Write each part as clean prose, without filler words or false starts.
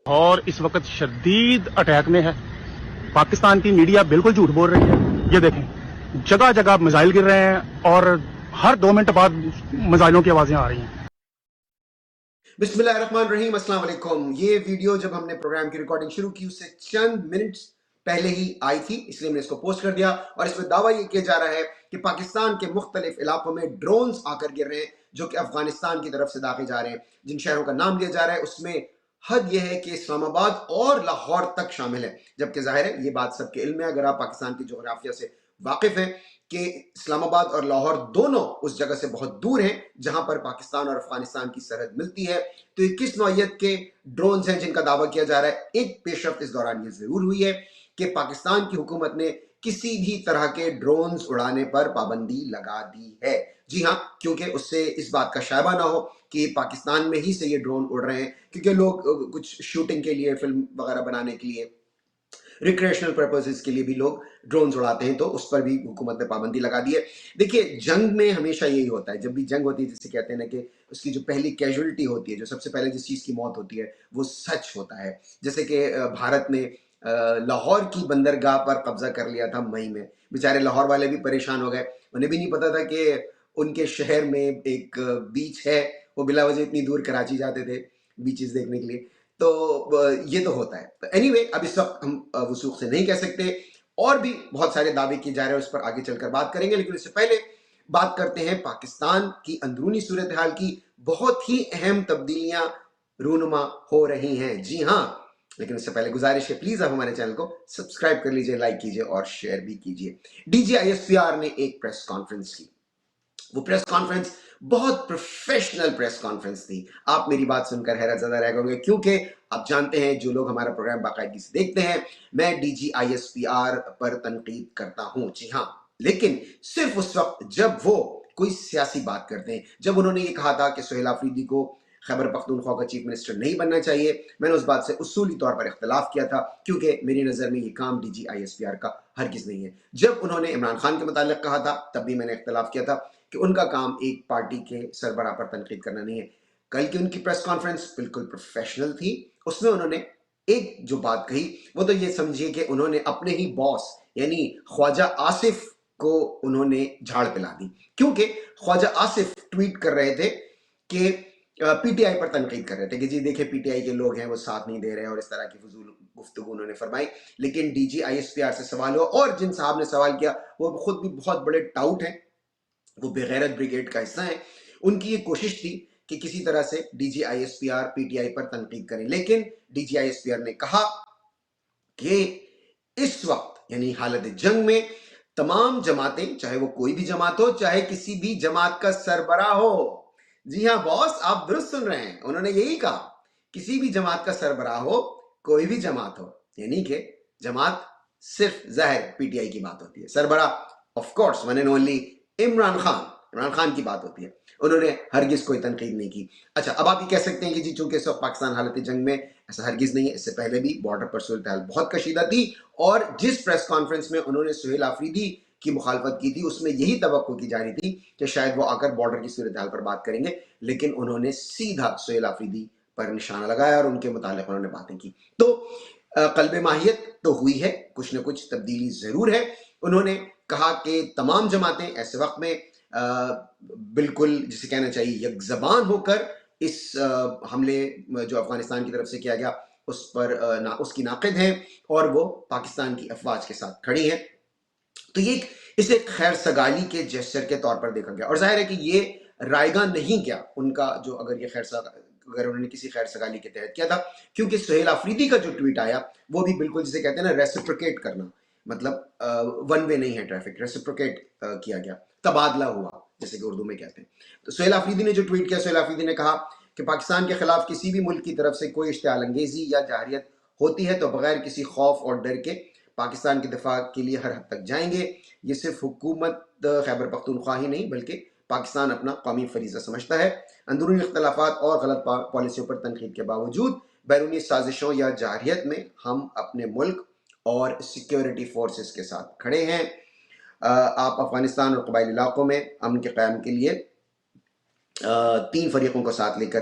اور اس وقت شدید اٹیک میں ہے. پاکستان کی میڈیا بالکل جھوٹ بول رہی ہے. یہ دیکھیں جگہ جگہ میزائل گر رہے ہیں اور ہر 2 منٹ بعد میزائلوں کی آوازیں آ رہی ہیں. بسم اللہ الرحمن الرحیم. السلام علیکم. یہ ویڈیو جب ہم نے پروگرام کی ریکارڈنگ شروع کی اس سے چند منٹ پہلے ہی آئی تھی، اس لیے میں نے اس کو پوسٹ کر دیا. اور اس میں دعویٰ یہ کیا جا رہا ہے کہ پاکستان کے مختلف علاقوں میں ڈرونز آ کر گر رہے ہیں جو کہ افغانستان کی طرف سے داغے جا رہے ہیں. جن شہروں کا نام لیا جا رہا ہے اس میں حد یہ ہے کہ اسلام آباد اور لاہور تک شامل ہے، جبکہ ظاہر ہے یہ بات سب کے علم ہے اگر آپ پاکستان کی جغرافیہ سے واقف ہیں کہ اسلام آباد اور لاہور دونوں اس جگہ سے بہت دور ہیں جہاں پر پاکستان اور افغانستان کی سرحد ملتی ہے. تو یہ کس نوعیت کے ڈرونز ہیں جن کا دعویٰ کیا جا رہا ہے؟ ایک پیش رفت اس دوران یہ ضرور ہوئی ہے کہ پاکستان کی حکومت نے کسی بھی طرح کے ڈرونز اڑانے پر پابندی لگا دی ہے. جی ہاں، کیونکہ اس سے اس بات کا شائبہ نہ ہو کہ پاکستان میں ہی سے یہ ڈرون اڑ رہے ہیں، کیونکہ لوگ کچھ شوٹنگ کے لیے، فلم وغیرہ بنانے کے لیے، ریکریشنل پرپسز کے لیے بھی لوگ ڈرونز اڑاتے ہیں، تو اس پر بھی حکومت نے پابندی لگا دی ہے. دیکھیے جنگ میں ہمیشہ یہی ہوتا ہے، جب بھی جنگ ہوتی ہے جسے کہتے ہیں نا کہ اس کی جو پہلی کیجولٹی ہوتی ہے، جو سب سے پہلے جس چیز کی موت ہوتی ہے وہ سچ ہوتا ہے. جیسے کہ بھارت نے لاہور کی بندرگاہ پر قبضہ کر لیا تھا مئی میں. بیچارے لاہور والے بھی پریشان ہو گئے، انہیں بھی نہیں پتا تھا کہ ان کے شہر میں ایک بیچ ہے، وہ بلا وجہ اتنی دور کراچی جاتے تھے بیچز دیکھنے کے لیے. تو یہ تو ہوتا ہے. تو اینی وے اب اس وقت ہم وثوق سے نہیں کہہ سکتے، اور بھی بہت سارے دعوے کیے جا رہے ہیں، اس پر آگے چل کر بات کریں گے. لیکن اس سے پہلے بات کرتے ہیں پاکستان کی اندرونی صورتحال کی. بہت ہی اہم تبدیلیاں رونما ہو رہی ہیں. جی ہاں، لیکن اس سے پہلے گزارش ہے پلیز آپ ہمارے چینل کو سبسکرائب کر لیجئے، لائک کیجئے اور شیئر بھی کیجئے. D G I S P R نے ایک پریس کانفرنس کی. وہ پریس کانفرنس بہت پروفیشنل پریس کانفرنس تھی. آپ میری بات سن کر حیرت زدہ رہ گئے ہوں گے، کیونکہ آپ جانتے ہیں جو لوگ ہمارا پروگرام باقاعدگی سے دیکھتے ہیں، میں D G I S P R پر تنقید کرتا ہوں. جی ہاں، لیکن صرف اس وقت جب وہ کوئی سیاسی بات کرتے ہیں. جب انہوں نے یہ کہا تھا کہ سہیل آفریدی کو خیبر پختونخوا کا چیف منسٹر نہیں بننا چاہیے، میں نے اس بات سے اصولی طور پر اختلاف کیا تھا، کیونکہ میری نظر میں یہ کام D G I S P R کا ہرگز نہیں ہے. جب انہوں نے عمران خان کے متعلق کہا تھا تب بھی میں نے اختلاف کیا تھا کہ ان کا کام ایک پارٹی کے سربراہ پر تنقید کرنا نہیں ہے. کل کی ان کی پریس کانفرنس بالکل پروفیشنل تھی. اس میں انہوں نے ایک جو بات کہی وہ تو یہ سمجھیے کہ انہوں نے اپنے ہی باس یعنی خواجہ آصف کو انہوں نے جھاڑ پلا دی، کیونکہ خواجہ آصف ٹویٹ کر رہے تھے کہ پی ٹی آئی پر تنقید کر رہے تھے کہ جی دیکھیں پی ٹی آئی کے لوگ ہیں وہ ساتھ نہیں دے رہے، اور اس طرح کی فضول گفتگو انہوں نے فرمائی. لیکن D G I S P R سے سوال ہوا، اور جن صاحب نے سوال کیا وہ خود بھی بہت بڑے ٹاؤٹ ہیں، وہ بغیرت بریگیڈ کا حصہ ہیں. ان کی یہ کوشش تھی کہ کسی طرح سے D G I S P R P T I پر تنقید کریں، لیکن D G I S P R نے کہا کہ اس وقت یعنی حالت جنگ میں تمام جماعتیں، چاہے وہ کوئی بھی جماعت ہو، چاہے کسی بھی جماعت کا سربراہ ہو. جی ہاں باس، آپ درست سن رہے ہیں، انہوں نے یہی کہا کسی بھی جماعت کا سربراہ ہو، کوئی بھی جماعت ہو، یعنی کہ جماعت صرف ظاہر پی ٹی آئی کی بات ہوتی ہے، سربراہ of course one and only Imran Khan کی بات ہوتی ہے. انہوں نے ہرگز کوئی تنقید نہیں کی. اچھا، اب آپ یہ کہہ سکتے ہیں کہ جی چونکہ اس وقت پاکستان حالت جنگ میں، ایسا ہرگز نہیں ہے. اس سے پہلے بھی بارڈر پر صورتحال بہت کشیدہ تھی، اور جس پریس کانفرنس میں انہوں نے سہیل آفریدی کی مخالفت کی تھی اس میں یہی توقع کی جا رہی تھی کہ شاید وہ آ کر بارڈر کی صورتحال پر بات کریں گے، لیکن انہوں نے سیدھا سہیل آفریدی پر نشانہ لگایا اور ان کے متعلق انہوں نے باتیں کی. تو قلب ماہیت تو ہوئی ہے، کچھ نہ کچھ تبدیلی ضرور ہے. انہوں نے کہا کہ تمام جماعتیں ایسے وقت میں بالکل جسے کہنا چاہیے یک زبان ہو کر اس حملے جو افغانستان کی طرف سے کیا گیا اس پر اس کی ناقد ہیں، اور وہ پاکستان کی افواج کے ساتھ کھڑی ہیں. تو یہ اسے خیر سگالی کے جیسچر کے طور پر دیکھا گیا، اور ظاہر ہے کہ یہ رائے گاہ نہیں گیا ان کا، جو اگر یہ اگر انہوں نے کسی خیر سگالی کے تحت کیا تھا، کیونکہ سہیل آفریدی کا جو ٹویٹ آیا وہ بھی بالکل جسے کہتے ہیں نا ریسپروکیٹ کرنا، مطلب ون وے نہیں ہے ٹریفک، ریسپروکیٹ کیا گیا، تبادلہ ہوا جیسے کہ اردو میں کہتے ہیں. تو سہیل آفریدی نے جو ٹویٹ کیا، سہیل آفریدی نے کہا کہ پاکستان کے خلاف کسی بھی ملک کی طرف سے کوئی اشتعال انگیزی یا جارحیت ہوتی ہے تو بغیر کسی خوف اور ڈر کے پاکستان کے دفاع کے لیے ہر حد تک جائیں گے. یہ صرف حکومت خیبر پختونخوا ہی نہیں بلکہ پاکستان اپنا قومی فریضہ سمجھتا ہے. اندرونی اختلافات اور غلط پالیسیوں پر تنقید کے باوجود بیرونی سازشوں یا جارحیت میں ہم اپنے ملک اور سیکیورٹی فورسز کے ساتھ کھڑے ہیں. آپ افغانستان اور قبائلی علاقوں میں امن کے قیام کے لیے 3 فریقوں کو ساتھ لے کر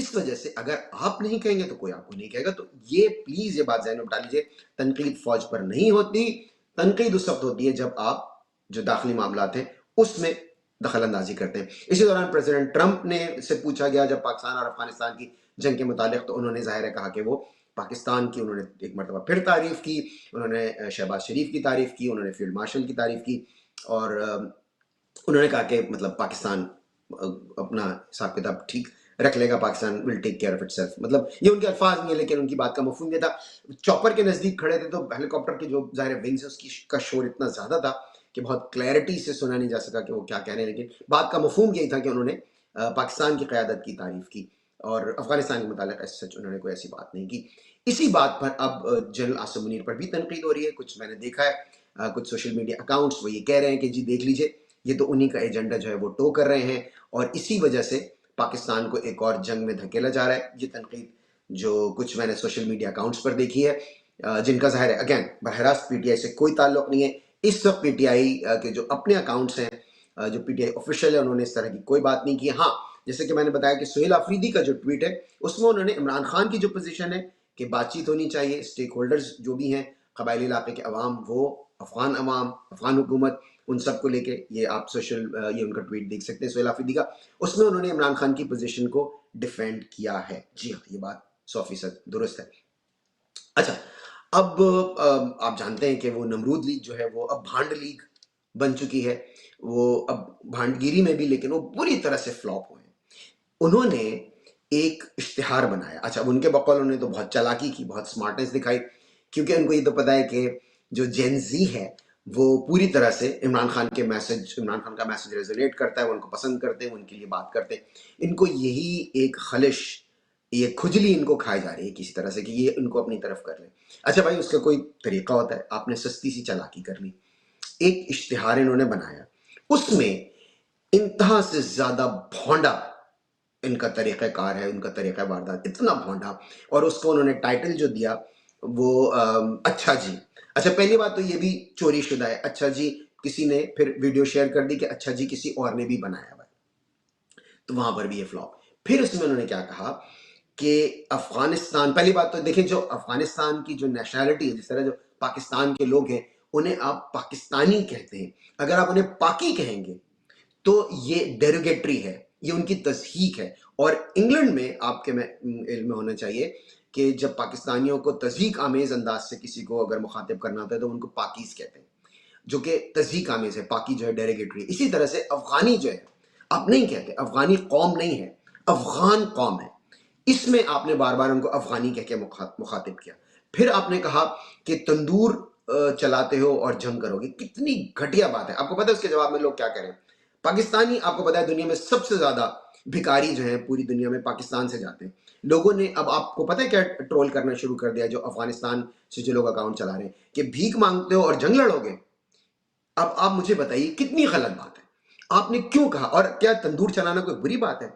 اس وجہ سے اگر آپ نہیں کہیں گے تو کوئی آپ کو نہیں کہے گا. تو یہ پلیز یہ بات ذہن میں بٹھا لیجیے, تنقید فوج پر نہیں ہوتی, تنقید اس وقت ہوتی ہے جب آپ جو داخلی معاملات ہیں اس میں دخل اندازی کرتے ہیں. اسی دوران پریزیڈنٹ ٹرمپ نے سے پوچھا گیا جب پاکستان اور افغانستان کی جنگ کے متعلق, تو انہوں نے ظاہر ہے کہا کہ وہ پاکستان کی انہوں نے ایک مرتبہ پھر تعریف کی, انہوں نے شہباز شریف کی تعریف کی, انہوں نے فیلڈ مارشل کی تعریف کی, اور انہوں نے کہا کہ مطلب پاکستان اپنا حساب کتاب ٹھیک رکھ لے گا, Pakistan will take care of itself. مطلب یہ ان کے الفاظ نہیں ہے لیکن ان کی بات کا مفہوم یہ تھا. چاپر کے نزدیک کھڑے تھے تو ہیلی کاپٹر کے جو ظاہر ونگز اس کی کا شور اتنا زیادہ تھا کہ بہت کلیئرٹی سے سنا نہیں جا سکا کہ وہ کیا کہہ رہے ہیں, لیکن بات کا مفہوم یہی تھا کہ انہوں نے پاکستان کی قیادت کی تعریف کی اور افغانستان کے متعلق ایسے سچ انہوں نے کوئی ایسی بات نہیں کی. اسی بات پر اب جنرل عاصم منیر پر بھی تنقید ہو رہی ہے. کچھ میں نے دیکھا ہے, کچھ سوشل میڈیا اکاؤنٹس وہ یہ کہہ رہے ہیں کہ جی دیکھ لیجئے یہ تو انہی کا ایجنڈا جو ہے وہ ٹو کر رہے ہیں اور اسی وجہ سے پاکستان کو ایک اور جنگ میں دھکیلا جا رہا ہے. یہ تنقید جو کچھ میں نے سوشل میڈیا اکاؤنٹس پر دیکھی ہے, جن کا ظاہر ہے اگین براہ راست پی ٹی آئی سے کوئی تعلق نہیں ہے. اس وقت پی ٹی آئی کے جو اپنے اکاؤنٹس ہیں, جو پی ٹی آئی آفیشیل ہے, انہوں نے اس طرح کی کوئی بات نہیں کی. ہاں جیسے کہ میں نے بتایا کہ سہیل آفریدی کا جو ٹویٹ ہے اس میں انہوں نے عمران خان کی جو پوزیشن ہے کہ بات چیت ہونی چاہیے, اسٹیک ہولڈرز جو بھی ہیں قبائلی علاقے کے عوام, وہ افغان عوام, افغان حکومت, ان سب کو لے کے یہ آپ یہ ان کا ٹویٹ دیکھ سکتے ہیں سہیل آفریدی کا. اس میں انہوں نے عمران خان کی پوزیشن کو ڈیفینڈ کیا ہے. جی ہاں, یہ بات 100% درست ہے. اچھا, اب آپ جانتے ہیں کہ وہ نمرود لیگ جو ہے وہ اب بھانڈ لیگ بن چکی ہے. وہ اب بھانڈ گیری میں بھی, لیکن وہ بری طرح سے فلاپ ہوئے ہیں. انہوں نے ایک اشتہار بنایا. اچھا, ان کے بقول انہوں نے تو بہت چالاکی کی, بہت سمارٹنس دکھائی, کیونکہ ان کو یہ تو پتا ہے کہ جو جین زی ہے وہ پوری طرح سے عمران خان کا میسج ریزونیٹ کرتا ہے, وہ ان کو پسند کرتے ہیں, وہ ان کے لیے بات کرتے ہیں. ان کو یہی ایک خلش, یہ کھجلی ان کو کھائی جا رہی ہے کسی طرح سے کہ یہ ان کو اپنی طرف کر لیں. اچھا بھائی, اس کا کوئی طریقہ ہوتا ہے, آپ نے سستی سی چالاکی کر لی. ایک اشتہار انہوں نے بنایا, اس میں انتہا سے زیادہ بھونڈا ان کا طریقہ کار ہے, ان کا طریقہ واردات اتنا بھونڈا, اور اس کو انہوں نے ٹائٹل جو دیا وہ اچھا جی. اچھا, پہلی بات تو یہ بھی چوری شدہ ہے. اچھا جی کسی نے پھر ویڈیو شیئر کر دی کہ اچھا جی کسی اور نے بھی بنایا ہوا ہے, تو وہاں پر بھی یہ فلاپ. پھر اس میں انہوں نے کیا کہا کہ افغانستان, پہلی بات تو دیکھیں جو افغانستان کی جو نیشنلٹی ہے, جس طرح جو پاکستان کے لوگ ہیں انہیں آپ پاکستانی کہتے ہیں, اگر آپ انہیں پاکی کہیں گے تو یہ ڈیروگیٹری ہے, یہ ان کی تضحیک ہے. اور انگلینڈ میں آپ کے علم میں ہونا چاہیے کہ جب پاکستانیوں کو تضحیک آمیز انداز سے کسی کو اگر مخاطب کرنا ہوتا ہے تو ان کو پاکیز کہتے ہیں, جو کہ تضحیک آمیز ہے. پاکی جو ہے ڈیروگیٹری. اسی طرح سے افغانی جو ہے آپ نہیں کہتے, افغانی قوم نہیں ہے, افغان قوم ہے. اس میں آپ نے بار بار ان کو افغانی کہہ کے مخاطب کیا. پھر آپ نے کہا کہ تندور چلاتے ہو اور جنگ کرو گے. کتنی گھٹیا بات ہے. آپ کو پتہ ہے اس کے جواب میں لوگ کیا کریں؟ پاکستانی, آپ کو پتہ ہے دنیا میں سب سے زیادہ بھکاری جو ہیں پوری دنیا میں پاکستان سے جاتے ہیں. لوگوں نے اب آپ کو پتہ ہے کیا ٹرول کرنا شروع کر دیا, جو افغانستان سے جو لوگ اکاؤنٹ چلا رہے ہیں, کہ بھیک مانگتے ہو اور جنگ لڑو گے. اب آپ مجھے بتائیے کتنی غلط بات ہے. آپ نے کیوں کہا؟ اور کیا تندور چلانا کوئی بری بات ہے؟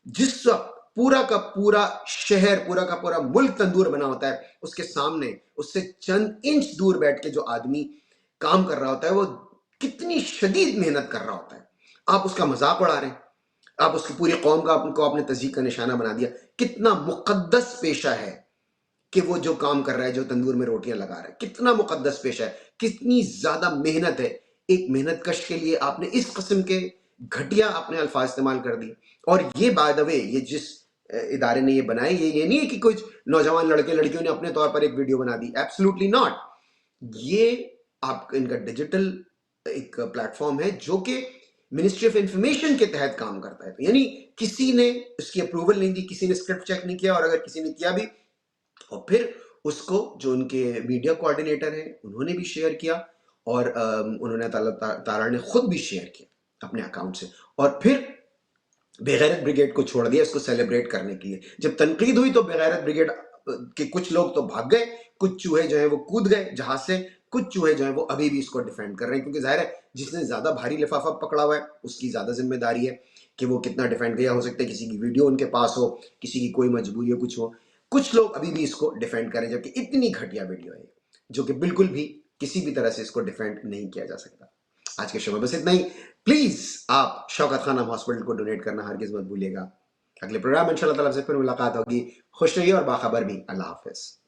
جس وقت پورا کا پورا شہر, پورا کا پورا ملک تندور بنا ہوتا ہے, اس کے سامنے اس سے چند انچ دور بیٹھ کے جو آدمی کام کر رہا ہوتا ہے وہ کتنی شدید محنت کر رہا ہوتا ہے. آپ اس کا مذاق اڑا رہے ہیں, آپ اس کی پوری قوم کو آپ نے تضحیک کا نشانہ بنا دیا. کتنا مقدس پیشہ ہے کہ وہ جو کام کر رہا ہے, جو تندور میں روٹیاں لگا رہا ہے, کتنا مقدس پیشہ ہے, کتنی زیادہ محنت ہے. ایک محنت کش کے لیے آپ نے اس قسم کے گھٹیا اپنے الفاظ استعمال کر دیے. اور یہ بائی دا وے, یہ جس ادارے نے یہ بنائے, یہ نہیں ہے کہ کچھ نوجوان لڑکے لڑکیوں نے اپنے طور پر ایک ویڈیو بنا دی. Absolutely not. یہ آپ ان کا ڈیجیٹل ایک پلیٹ فارم ہے جو کہ منسٹری آف انفارمیشن کے تحت کام کرتا ہے. یعنی کسی نے اس کی اپروول نہیں دی, کسی نے اسکرپٹ چیک نہیں کیا, اور اگر کسی نے کیا بھی اور پھر اس کو جو ان کے میڈیا کوآرڈینیٹر ہیں انہوں نے بھی شیئر کیا, اور انہوں نے تعالیٰ نے خود بھی شیئر کیا اپنے اکاؤنٹ سے, اور پھر بغیرت بریگیڈ کو چھوڑ دیا اس کو سیلیبریٹ کرنے کے لیے. جب تنقید ہوئی تو بغیرت بریگیڈ کے کچھ لوگ تو بھاگ گئے, کچھ چوہے جو ہیں وہ کود گئے جہاز سے, کچھ چوہے جو ہیں وہ ابھی بھی اس کو ڈیفینڈ کر رہے ہیں, کیونکہ ظاہر ہے جس نے زیادہ بھاری لفافہ پکڑا ہوا ہے اس کی زیادہ ذمہ داری ہے کہ وہ کتنا ڈیفینڈ کیا. ہو سکتا ہے کسی کی ویڈیو ان کے پاس ہو, کسی کی کوئی مجبوری ہو, کچھ ہو. کچھ لوگ ابھی بھی اس کو ڈیفینڈ کریں, جبکہ اتنی گھٹیا ویڈیو ہے جو کہ بالکل بھی کسی بھی طرح سے اس کو ڈیفینڈ نہیں کیا جا سکتا. آج کے شو میں بس اتنا ہی. پلیز آپ شوکت خان ہاسپٹل کو ڈونیٹ کرنا ہرگز مت بھولیے گا. اگلے پروگرام میں انشاءاللہ تعالیٰ سے پھر ملاقات ہوگی. خوش رہیے اور باخبر بھی. اللہ حافظ.